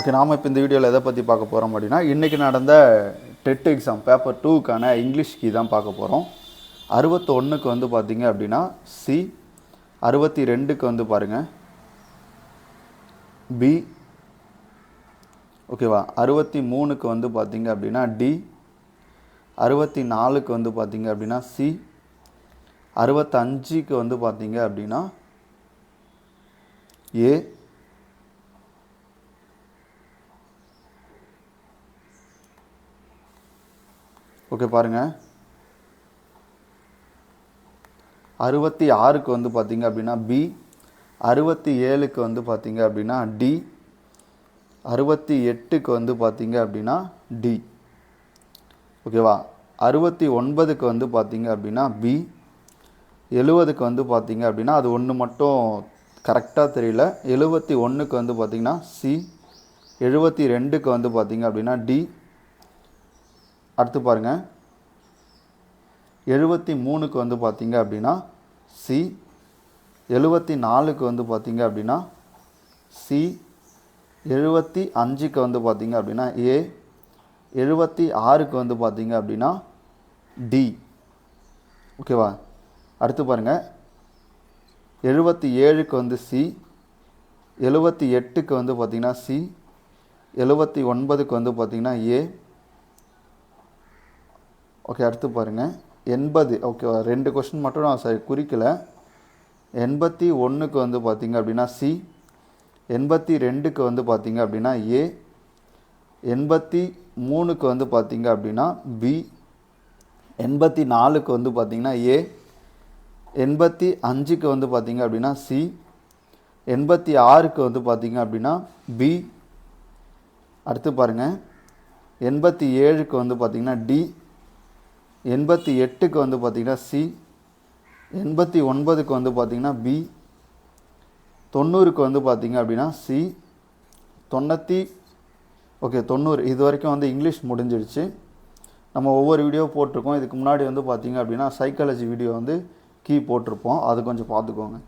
Okay, நாம் இப்போ இந்த வீடியோவில் எதை பற்றி பார்க்க போகிறோம் அப்படின்னா, இன்றைக்கி நடந்த டெட் எக்ஸாம் பேப்பர் 2க்கான இங்கிலீஷ் கீ தான் பார்க்க போகிறோம். 61க்கு வந்து பார்த்திங்க அப்படின்னா சி, 62க்கு வந்து பாருங்கள் பி, ஓகேவா, 63க்கு வந்து பார்த்திங்க அப்படின்னா டி, 64க்கு வந்து பார்த்திங்க அப்படின்னா சி, 65க்கு வந்து பார்த்திங்க அப்படின்னா ஏ, ஓகே பாருங்கள், 66க்கு வந்து பார்த்திங்க அப்படின்னா பி, 67க்கு வந்து பார்த்திங்க அப்படின்னா டி, 68க்கு வந்து பார்த்திங்க அப்படின்னா டி, ஓகேவா, 69க்கு வந்து பார்த்திங்க அப்படின்னா பி, 70க்கு வந்து பார்த்திங்க அப்படின்னா அது ஒன்று மட்டும் கரெக்டாக தெரியல, 71க்கு வந்து பார்த்திங்கன்னா சி, 72க்கு வந்து பார்த்திங்க அப்படின்னா டி. அடுத்து பாருங்கள், 73க்கு வந்து பார்த்திங்க அப்படின்னா சி, 74க்கு வந்து பார்த்திங்க அப்படின்னா சி, 75க்கு வந்து பார்த்திங்க அப்படின்னா ஏ, 76க்கு வந்து பார்த்திங்க அப்படின்னா டி, ஓகேவா. அடுத்து பாருங்கள், 77க்கு வந்து சி, 78க்கு வந்து பார்த்திங்கன்னா சி, 79க்கு வந்து பார்த்திங்கன்னா ஏ, ஓகே. அடுத்து பாருங்கள் 80, ஓகேவா, 2 கொஸ்டின் மட்டும் நான் சரி குறிக்கல. 81க்கு வந்து பார்த்திங்க அப்படின்னா சி, 82க்கு வந்து பார்த்திங்க அப்படின்னா ஏ, 83க்கு வந்து பார்த்திங்க அப்படின்னா பி, 84க்கு வந்து பார்த்திங்கன்னா ஏ, 85க்கு வந்து பார்த்திங்க அப்படின்னா சி, 86க்கு வந்து பார்த்திங்க அப்படின்னா பி. அடுத்து பாருங்கள், 87க்கு வந்து பார்த்திங்கன்னா டி, 88க்கு வந்து பார்த்திங்கன்னா சி, 89க்கு வந்து பார்த்திங்கன்னா பி, 90க்கு வந்து பார்த்திங்க அப்படின்னா சி, 90 இது வரைக்கும் வந்து இங்கிலீஷ் முடிஞ்சிடுச்சு. நம்ம ஒவ்வொரு வீடியோ போட்டிருக்கோம். இதுக்கு முன்னாடி வந்து பார்த்திங்க அப்படின்னா சைக்காலஜி வீடியோ வந்து கீ போட்டிருப்போம், அது கொஞ்சம் பார்த்துக்கோங்க.